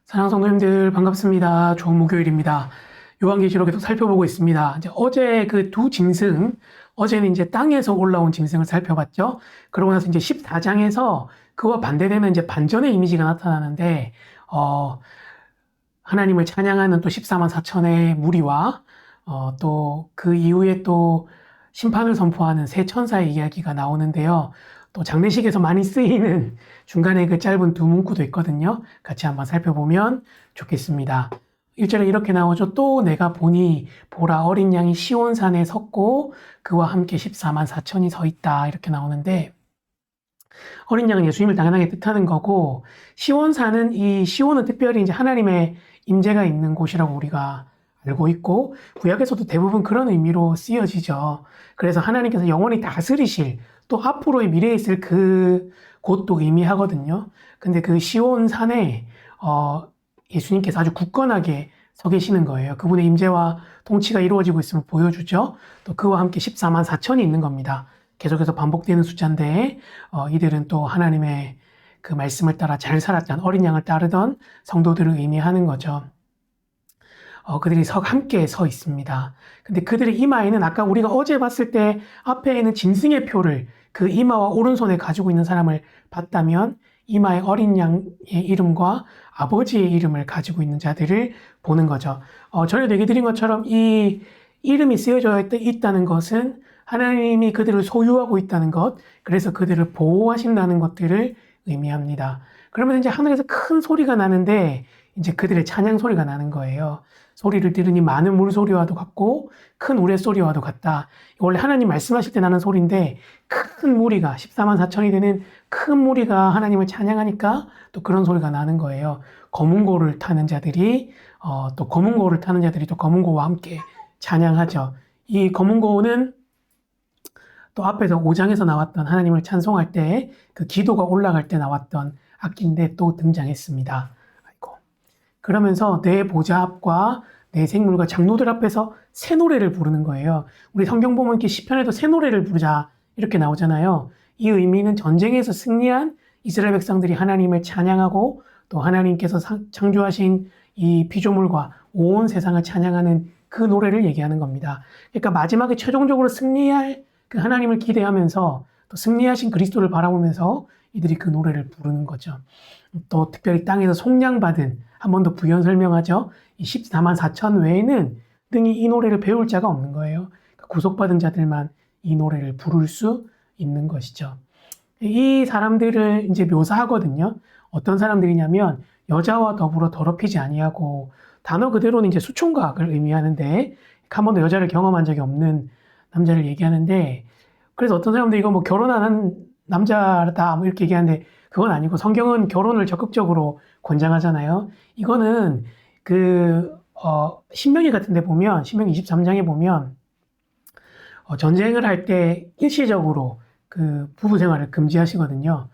사랑하는 성도님들 반갑습니다. 좋은 목요일입니다. 요한계시록 계속 살펴보고 있습니다. 이제 어제 그 두 짐승, 어제는 이제 땅에서 올라온 짐승을 살펴봤죠. 그러고 나서 이제 14장에서 그와 반대되는 이제 반전의 이미지가 나타나는데, 하나님을 찬양하는 또 14만 4천의 무리와, 또 그 이후에 또 심판을 선포하는 세 천사의 이야기가 나오는데요. 또 장례식에서 많이 쓰이는 중간에 그 짧은 두 문구도 있거든요. 같이 한번 살펴보면 좋겠습니다. 1절에 이렇게 나오죠. 또 내가 보니 보라 어린 양이 시온산에 섰고 그와 함께 14만 4천이 서 있다. 이렇게 나오는데 어린 양은 예수님을 당연하게 뜻하는 거고 시온산은 이 시온은 특별히 이제 하나님의 임재가 있는 곳이라고 우리가 알고 있고 구약에서도 대부분 그런 의미로 쓰여지죠. 그래서 하나님께서 영원히 다스리실 또 앞으로의 미래에 있을 그 곳도 의미하거든요. 근데 그 시온산에 예수님께서 아주 굳건하게 서 계시는 거예요. 그분의 임재와 통치가 이루어지고 있음을 보여주죠. 또 그와 함께 14만 4천이 있는 겁니다. 계속해서 반복되는 숫자인데 이들은 또 하나님의 그 말씀을 따라 잘 살았던 어린 양을 따르던 성도들을 의미하는 거죠. 그들이 함께 서 있습니다. 근데 그들의 이마에는 아까 우리가 어제 봤을 때 앞에 있는 짐승의 표를 그 이마와 오른손에 가지고 있는 사람을 봤다면 이마에 어린 양의 이름과 아버지의 이름을 가지고 있는 자들을 보는 거죠. 전에도 얘기 드린 것처럼 이 이름이 쓰여져 있다는 것은 하나님이 그들을 소유하고 있다는 것, 그래서 그들을 보호하신다는 것들을 의미합니다. 그러면 이제 하늘에서 큰 소리가 나는데 이제 그들의 찬양 소리가 나는 거예요. 소리를 들으니 많은 물소리와도 같고 큰 우레소리와도 같다. 원래 하나님 말씀하실 때 나는 소리인데 큰 무리가 14만 4천이 되는 큰 무리가 하나님을 찬양하니까 또 그런 소리가 나는 거예요. 검은 고를 타는 자들이 또 검은 고를 타는 자들이 또 검은 고와 함께 찬양하죠. 이 검은 고는 또 앞에서 5장에서 나왔던 하나님을 찬송할 때 그 기도가 올라갈 때 나왔던 악기인데 또 등장했습니다. 그러면서 내 보좌 앞과 내 생물과 장로들 앞에서 새 노래를 부르는 거예요. 우리 성경 보면 이렇게 시편에도 새 노래를 부르자 이렇게 나오잖아요. 이 의미는 전쟁에서 승리한 이스라엘 백성들이 하나님을 찬양하고 또 하나님께서 창조하신 이 피조물과 온 세상을 찬양하는 그 노래를 얘기하는 겁니다. 그러니까 마지막에 최종적으로 승리할 그 하나님을 기대하면서 또 승리하신 그리스도를 바라보면서 이들이 그 노래를 부르는 거죠. 또 특별히 땅에서 속량받은 한 번 더 부연 설명하죠. 이 14만 4천 외에는 등이 이 노래를 배울 자가 없는 거예요. 구속받은 자들만 이 노래를 부를 수 있는 것이죠. 이 사람들을 이제 묘사하거든요. 어떤 사람들이냐면 여자와 더불어 더럽히지 아니하고 단어 그대로는 이제 수총각을 의미하는데 한 번도 여자를 경험한 적이 없는 남자를 얘기하는데 그래서 어떤 사람들이 이거 뭐 결혼 안 한 남자다 뭐 이렇게 얘기하는데 그건 아니고 성경은 결혼을 적극적으로 권장하잖아요. 이거는 신명기 같은 데 보면 신명기 23장에 보면 전쟁을 할 때 일시적으로 그 부부 생활을 금지하시거든요.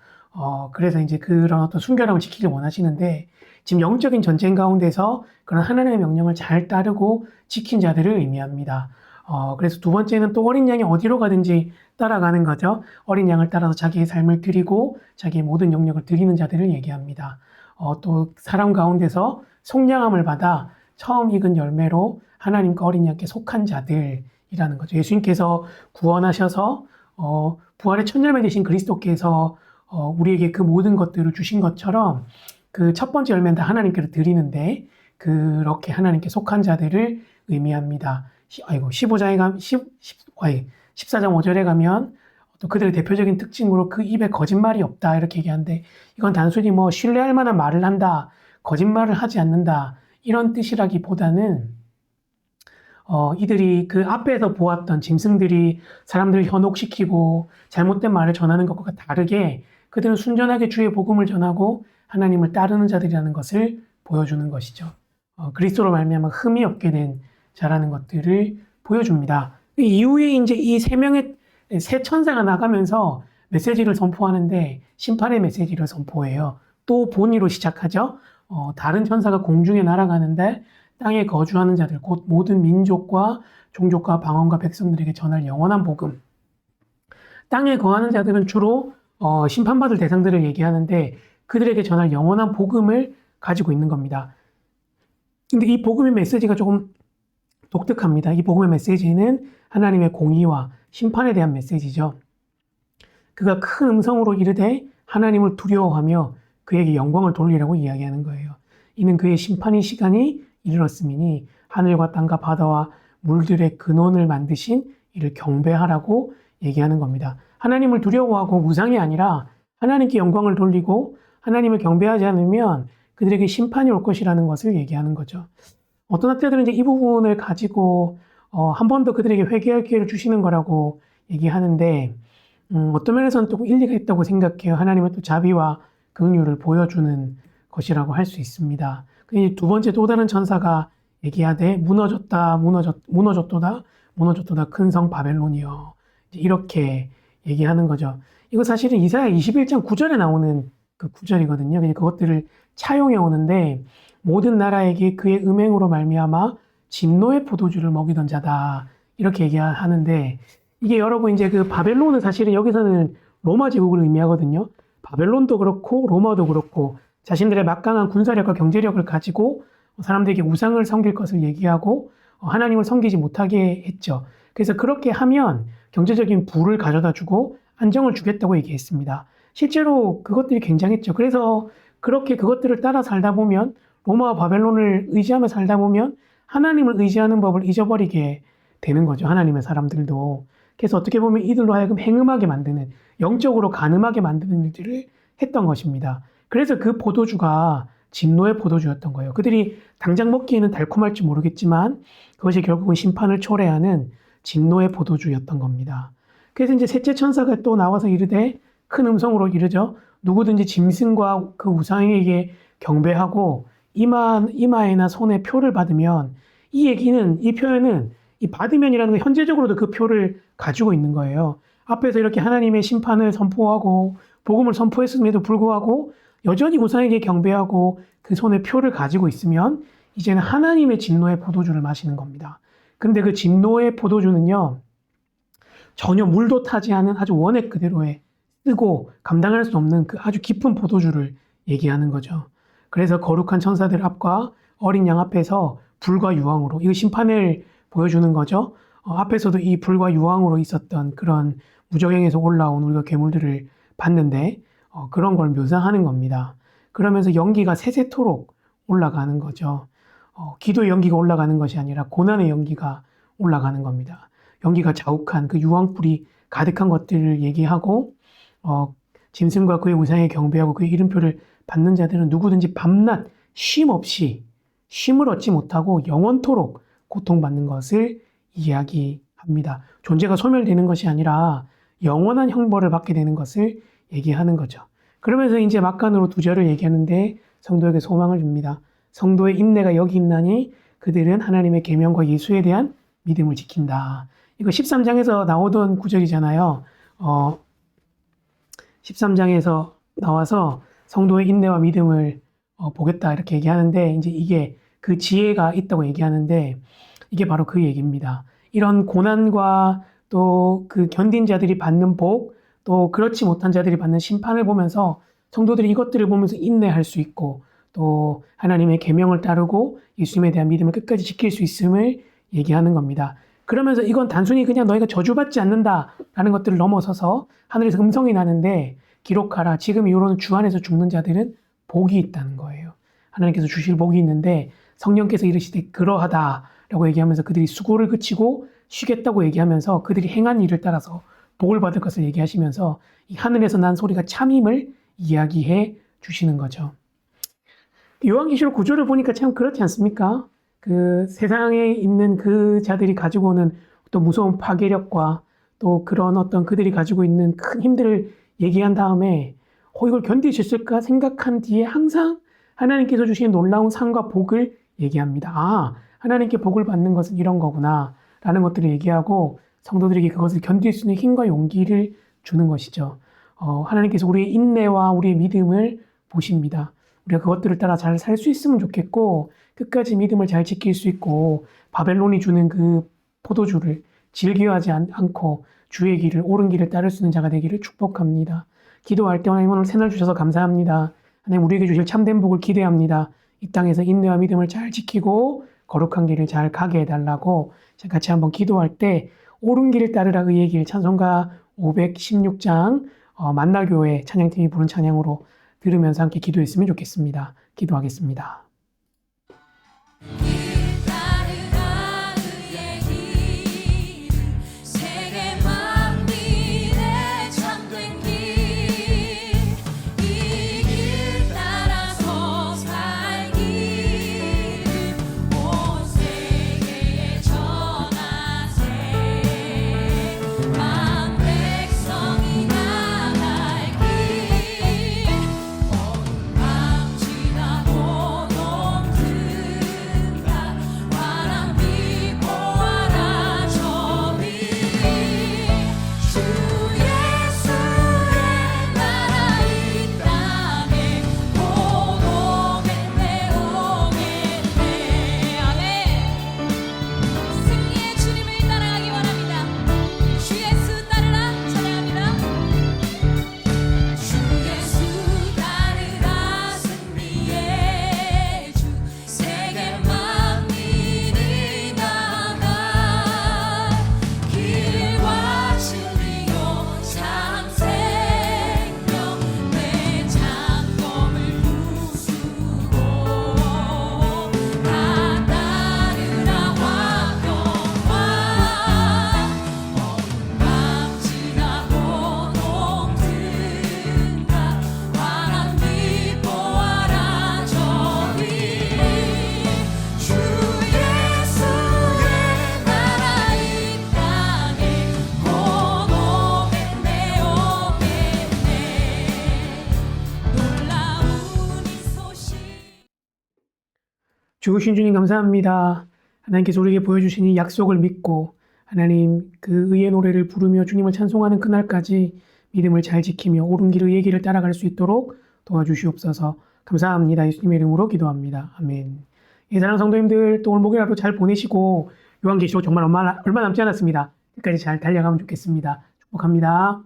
그래서 이제 그런 어떤 순결함을 지키길 원하시는데 지금 영적인 전쟁 가운데서 그런 하나님의 명령을 잘 따르고 지킨 자들을 의미합니다. 그래서 두 번째는 또 어린 양이 어디로 가든지 따라가는 거죠. 어린 양을 따라서 자기의 삶을 드리고 자기의 모든 영역을 드리는 자들을 얘기합니다. 또 사람 가운데서 속량함을 받아 처음 익은 열매로 하나님과 어린 양께 속한 자들이라는 거죠. 예수님께서 구원하셔서 부활의 첫 열매 되신 그리스도께서 우리에게 그 모든 것들을 주신 것처럼 그 첫 번째 열매는 다 하나님께로 드리는데 그렇게 하나님께 속한 자들을 의미합니다. 15장에 가면 14장 5절에 가면 또 그들의 대표적인 특징으로 그 입에 거짓말이 없다 이렇게 얘기하는데 이건 단순히 뭐 신뢰할 만한 말을 한다, 거짓말을 하지 않는다 이런 뜻이라기보다는 이들이 그 앞에서 보았던 짐승들이 사람들을 현혹시키고 잘못된 말을 전하는 것과 다르게 그들은 순전하게 주의 복음을 전하고 하나님을 따르는 자들이라는 것을 보여주는 것이죠. 그리스도로 말미암아 흠이 없게 된 자라는 것들을 보여줍니다. 이후에 이제 이 세 천사가 나가면서 메시지를 선포하는데 심판의 메시지를 선포해요. 또 본의로 시작하죠. 다른 천사가 공중에 날아가는데 땅에 거주하는 자들, 곧 모든 민족과 종족과 방언과 백성들에게 전할 영원한 복음. 땅에 거하는 자들은 주로 심판받을 대상들을 얘기하는데 그들에게 전할 영원한 복음을 가지고 있는 겁니다. 근데 이 복음의 메시지가 조금 독특합니다. 이 복음의 메시지는 하나님의 공의와 심판에 대한 메시지죠. 그가 큰 음성으로 이르되 하나님을 두려워하며 그에게 영광을 돌리라고 이야기하는 거예요. 이는 그의 심판의 시간이 이르렀음이니 하늘과 땅과 바다와 물들의 근원을 만드신 이를 경배하라고 얘기하는 겁니다. 하나님을 두려워하고 우상이 아니라 하나님께 영광을 돌리고 하나님을 경배하지 않으면 그들에게 심판이 올 것이라는 것을 얘기하는 거죠. 어떤 학자들은 이제 이 부분을 가지고 한 번 더 그들에게 회개할 기회를 주시는 거라고 얘기하는데 어떤 면에서는 또 일리가 있다고 생각해요. 하나님은 또 자비와 긍휼을 보여주는 것이라고 할 수 있습니다. 두 번째 또 다른 천사가 얘기하되 무너졌다 무너졌도다 큰 성 바벨론이여 이렇게 얘기하는 거죠. 이거 사실은 이사야 21장 9절에 나오는 그 구절이거든요. 그것들을 차용해 오는데 모든 나라에게 그의 음행으로 말미암아 진노의 포도주를 먹이던 자다 이렇게 얘기하는데 이게 여러분 이제 그 바벨론은 사실은 여기서는 로마 제국을 의미하거든요. 바벨론도 그렇고 로마도 그렇고 자신들의 막강한 군사력과 경제력을 가지고 사람들에게 우상을 섬길 것을 얘기하고 하나님을 섬기지 못하게 했죠. 그래서 그렇게 하면 경제적인 부를 가져다 주고 안정을 주겠다고 얘기했습니다. 실제로 그것들이 굉장했죠. 그래서 그렇게 그것들을 따라 살다 보면 로마와 바벨론을 의지하며 살다 보면 하나님을 의지하는 법을 잊어버리게 되는 거죠. 하나님의 사람들도. 그래서 어떻게 보면 이들로 하여금 행음하게 만드는, 영적으로 간음하게 만드는 일들을 했던 것입니다. 그래서 그 포도주가 진노의 포도주였던 거예요. 그들이 당장 먹기에는 달콤할지 모르겠지만 그것이 결국은 심판을 초래하는 진노의 포도주였던 겁니다. 그래서 이제 셋째 천사가 또 나와서 이르되 큰 음성으로 이르죠. 누구든지 짐승과 그 우상에게 경배하고 이마에나 손에 표를 받으면 이 표현은 이 받으면이라는 건 현재적으로도 그 표를 가지고 있는 거예요. 앞에서 이렇게 하나님의 심판을 선포하고 복음을 선포했음에도 불구하고 여전히 우상에게 경배하고 그 손에 표를 가지고 있으면 이제는 하나님의 진노의 포도주를 마시는 겁니다. 근데 그 진노의 포도주는요, 전혀 물도 타지 않은 아주 원액 그대로의 쓰고 감당할 수 없는 그 아주 깊은 포도주를 얘기하는 거죠. 그래서 거룩한 천사들 앞과 어린 양 앞에서 불과 유황으로, 이거 심판을 보여주는 거죠. 앞에서도 이 불과 유황으로 있었던 그런 무저갱에서 올라온 우리가 괴물들을 봤는데 그런 걸 묘사하는 겁니다. 그러면서 연기가 세세토록 올라가는 거죠. 기도의 연기가 올라가는 것이 아니라 고난의 연기가 올라가는 겁니다. 연기가 자욱한 그 유황불이 가득한 것들을 얘기하고 짐승과 그의 우상에 경배하고 그의 이름표를 받는 자들은 누구든지 밤낮 쉼 없이 쉼을 얻지 못하고 영원토록 고통받는 것을 이야기합니다. 존재가 소멸되는 것이 아니라 영원한 형벌을 받게 되는 것을 얘기하는 거죠. 그러면서 이제 막간으로 2절을 얘기하는데 성도에게 소망을 줍니다. 성도의 인내가 여기 있나니 그들은 하나님의 계명과 예수에 대한 믿음을 지킨다. 이거 13장에서 나오던 구절이잖아요. 13장에서 나와서 성도의 인내와 믿음을 보겠다 이렇게 얘기하는데 이제 이게 그 지혜가 있다고 얘기하는데 이게 바로 그 얘기입니다. 이런 고난과 또 그 견딘 자들이 받는 복, 또 그렇지 못한 자들이 받는 심판을 보면서 성도들이 이것들을 보면서 인내할 수 있고 또 하나님의 계명을 따르고 예수님에 대한 믿음을 끝까지 지킬 수 있음을 얘기하는 겁니다. 그러면서 이건 단순히 그냥 너희가 저주받지 않는다라는 것들을 넘어서서 하늘에서 음성이 나는데 기록하라. 지금 이후로는 주 안에서 죽는 자들은 복이 있다는 거예요. 하나님께서 주실 복이 있는데 성령께서 이르시되 그러하다라고 얘기하면서 그들이 수고를 그치고 쉬겠다고 얘기하면서 그들이 행한 일을 따라서 복을 받을 것을 얘기하시면서 이 하늘에서 난 소리가 참임을 이야기해 주시는 거죠. 요한계시록 9절을 보니까 참 그렇지 않습니까? 그 세상에 있는 그 자들이 가지고 오는 또 무서운 파괴력과 또 그런 어떤 그들이 가지고 있는 큰 힘들을 얘기한 다음에 이걸 견딜 수 있을까 생각한 뒤에 항상 하나님께서 주신 놀라운 상과 복을 얘기합니다. 하나님께 복을 받는 것은 이런 거구나 라는 것들을 얘기하고 성도들에게 그것을 견딜 수 있는 힘과 용기를 주는 것이죠. 하나님께서 우리의 인내와 우리의 믿음을 보십니다. 우리가 그것들을 따라 잘 살 수 있으면 좋겠고 끝까지 믿음을 잘 지킬 수 있고 바벨론이 주는 그 포도주를 즐겨하지 않고 주의 길을, 옳은 길을 따를 수 있는 자가 되기를 축복합니다. 기도할 때 하나님 오늘 새날 주셔서 감사합니다. 하나님 우리에게 주실 참된 복을 기대합니다. 이 땅에서 인내와 믿음을 잘 지키고 거룩한 길을 잘 가게 해달라고 같이 한번 기도할 때 옳은 길을 따르라 의의 길 찬송가 516장 만나교회 찬양팀이 부른 찬양으로 들으면서 함께 기도했으면 좋겠습니다. 기도하겠습니다. 주신 주님 감사합니다. 하나님께서 우리에게 보여주신 이 약속을 믿고 하나님 그 의의 노래를 부르며 주님을 찬송하는 그날까지 믿음을 잘 지키며 옳은 길 의의 길을 따라갈 수 있도록 도와주시옵소서. 감사합니다. 예수님의 이름으로 기도합니다. 아멘. 사랑하는 성도님들 또 오늘 목요일 잘 보내시고 요한계시록 정말 얼마 남지 않았습니다. 끝까지 잘 달려가면 좋겠습니다. 축복합니다.